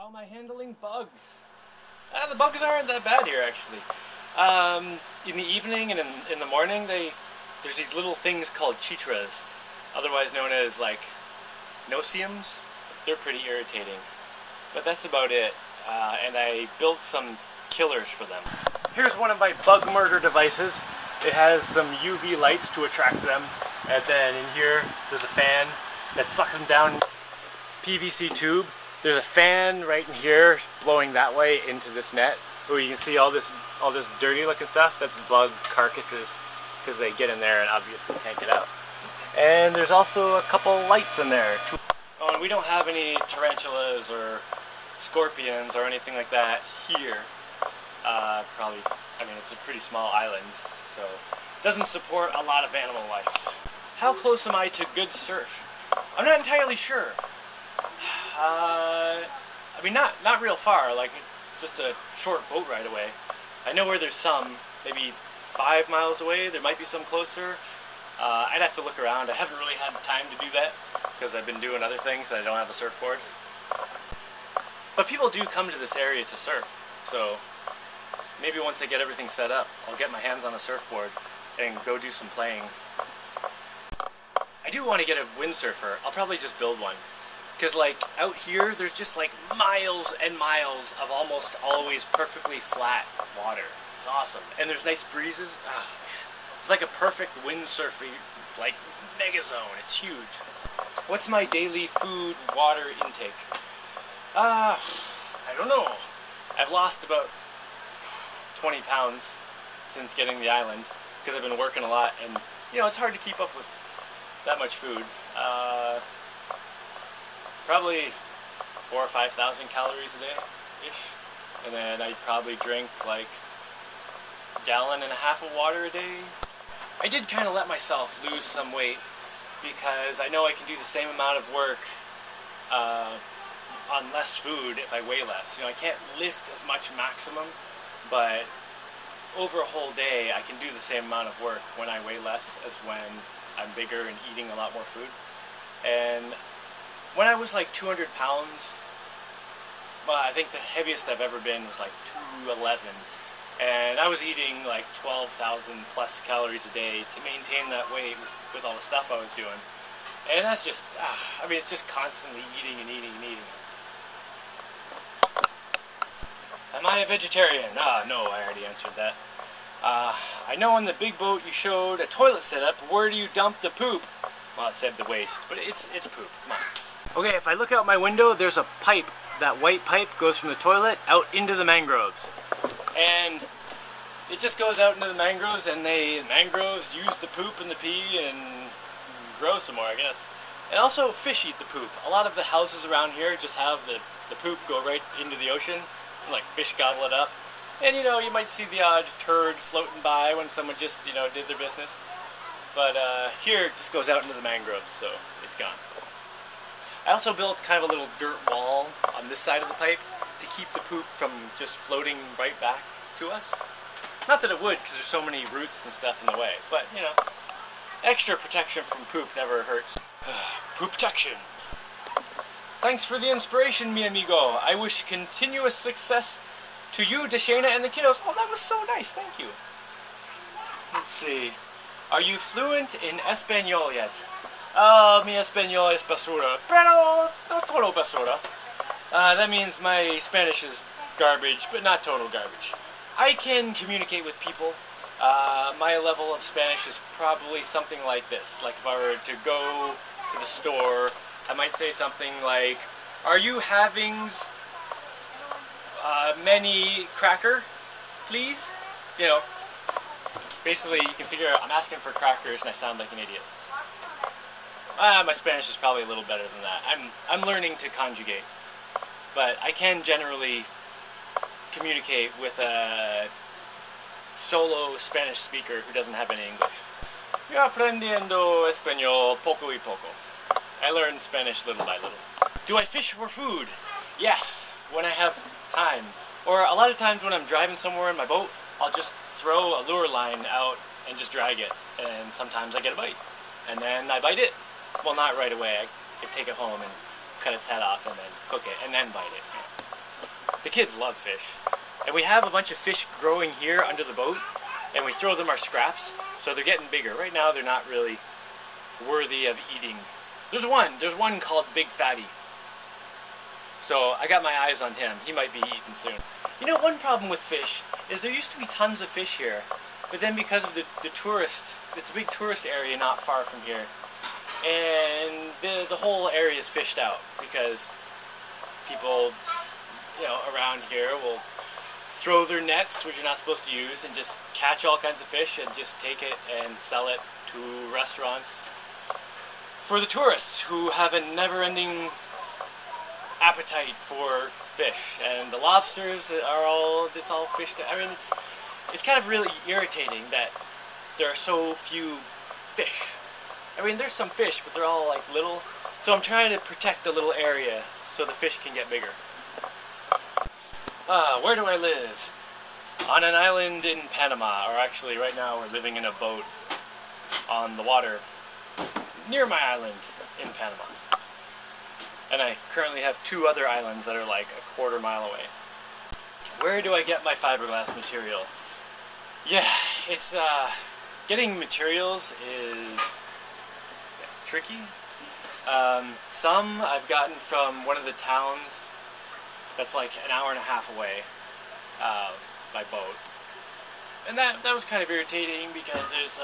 How am I handling bugs? The bugs aren't that bad here, actually. In the evening and in the morning, there's these little things called chitras, otherwise known as like no-see-ums. They're pretty irritating, but that's about it. And I built some killers for them. Here's one of my bug murder devices. It has some UV lights to attract them, and then in here there's a fan that sucks them down. PVC tube. There's a fan right in here blowing that way into this net. Where you can see all this dirty looking stuff. That's bug carcasses because they get in there and obviously can't get out. And there's also a couple lights in there. Oh, and we don't have any tarantulas or scorpions or anything like that here. Probably, I mean, it's a pretty small island, so it doesn't support a lot of animal life. How close am I to good surf? I'm not entirely sure. I mean, not real far, like just a short boat ride away. I know where there's some, maybe 5 miles away. There might be some closer. I'd have to look around. I haven't really had time to do that because I've been doing other things and I don't have a surfboard. But people do come to this area to surf, so maybe once I get everything set up, I'll get my hands on a surfboard and go do some playing. I do want to get a windsurfer. I'll probably just build one. Because like out here, there's just like miles and miles of almost always perfectly flat water. It's awesome. And there's nice breezes. Ah, it's like a perfect windsurfing, like mega zone. It's huge. What's my daily food, water intake? I don't know. I've lost about 20 pounds since getting the island because I've been working a lot, and you know, it's hard to keep up with that much food. Probably 4,000 or 5,000 calories a day-ish. And then I'd probably drink like 1.5 gallons of water a day. I did kind of let myself lose some weight because I know I can do the same amount of work on less food if I weigh less. You know, I can't lift as much maximum, but over a whole day I can do the same amount of work when I weigh less as when I'm bigger and eating a lot more food. And when I was like 200 pounds, well, I think the heaviest I've ever been was like 211. And I was eating like 12,000 plus calories a day to maintain that weight with all the stuff I was doing. And that's just, I mean, it's just constantly eating and eating and eating. Am I a vegetarian? No, I already answered that. I know on the big boat you showed a toilet setup. Where do you dump the poop? Well, it said the waste, but it's poop. Come on. Okay, if I look out my window, there's a pipe. That white pipe goes from the toilet out into the mangroves. And it just goes out into the mangroves, and the mangroves use the poop and the pee and grow some more, I guess. And also fish eat the poop. A lot of the houses around here just have the poop go right into the ocean, and like fish gobble it up. And you know, you might see the odd turd floating by when someone just, you know, did their business. But here it just goes out into the mangroves, so it's gone. I also built kind of a little dirt wall on this side of the pipe to keep the poop from just floating right back to us. Not that it would, because there's so many roots and stuff in the way, but you know, extra protection from poop never hurts. Poop protection. Thanks for the inspiration, mi amigo. I wish continuous success to you, Deshana, and the kiddos. Oh, that was so nice, thank you. Let's see. Are you fluent in Espanol yet? Mi español es basura, pero no todo basura. That means my Spanish is garbage, but not total garbage. I can communicate with people. My level of Spanish is probably something like this. Like if I were to go to the store, I might say something like, "Are you having many cracker, please?" You know, basically you can figure out I'm asking for crackers and I sound like an idiot. My Spanish is probably a little better than that. I'm learning to conjugate, but I can generally communicate with a solo Spanish speaker who doesn't have any English. Yo aprendiendo español poco y poco. I learn Spanish little by little. Do I fish for food? Yes, when I have time. Or a lot of times when I'm driving somewhere in my boat, I'll just throw a lure line out and just drag it, and sometimes I get a bite. And then I bite it. Well, not right away. I take it home and cut its head off and then cook it and then bite it. The kids love fish. And we have a bunch of fish growing here under the boat, and we throw them our scraps, so they're getting bigger. Right now they're not really worthy of eating. There's one called Big Fatty. So I got my eyes on him. He might be eaten soon. You know, one problem with fish is there used to be tons of fish here, but then because of the tourists, it's a big tourist area not far from here, and the whole area is fished out because people, you know, around here will throw their nets, which you're not supposed to use, and just catch all kinds of fish and just take it and sell it to restaurants for the tourists who have a never-ending appetite for fish. And the lobsters are all fished. I mean, it's kind of really irritating that there are so few fish. I mean, there's some fish, but they're all like little. So I'm trying to protect the little area so the fish can get bigger. Where do I live? On an island in Panama, or actually right now we're living in a boat on the water near my island in Panama. And I currently have 2 other islands that are like a quarter mile away. Where do I get my fiberglass material? Yeah, it's getting materials is tricky. Some I've gotten from one of the towns that's like an hour and a half away by boat. And that was kind of irritating because there's,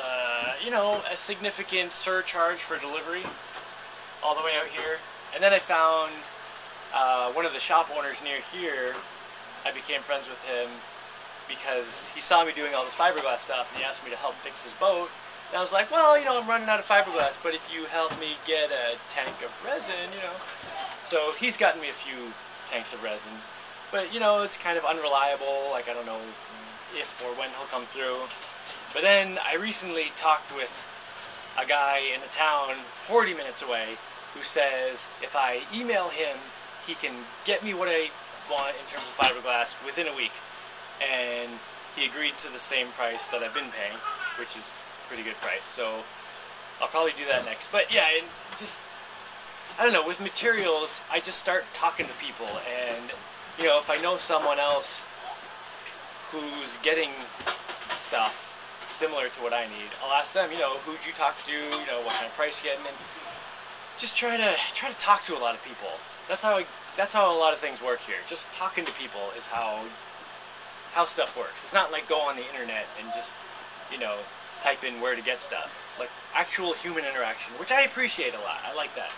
you know, a significant surcharge for delivery all the way out here. And then I found one of the shop owners near here. I became friends with him because he saw me doing all this fiberglass stuff and he asked me to help fix his boat. And I was like, well, you know, I'm running out of fiberglass, but if you help me get a tank of resin, you know. So he's gotten me a few tanks of resin. But, you know, it's kind of unreliable. Like, I don't know if or when he'll come through. But then I recently talked with a guy in a town 40 minutes away who says if I email him, he can get me what I want in terms of fiberglass within a week. And he agreed to the same price that I've been paying, which is a pretty good price. So I'll probably do that next. But yeah, and just, I don't know, with materials, I just start talking to people. And, you know, if I know someone else who's getting stuff similar to what I need, I'll ask them, you know, who'd you talk to, you know, what kind of price you're getting, and just try to talk to a lot of people. That's how a lot of things work here. Just talking to people is how stuff works. It's not like go on the internet and just, you know, type in where to get stuff. Like actual human interaction, which I appreciate a lot. I like that.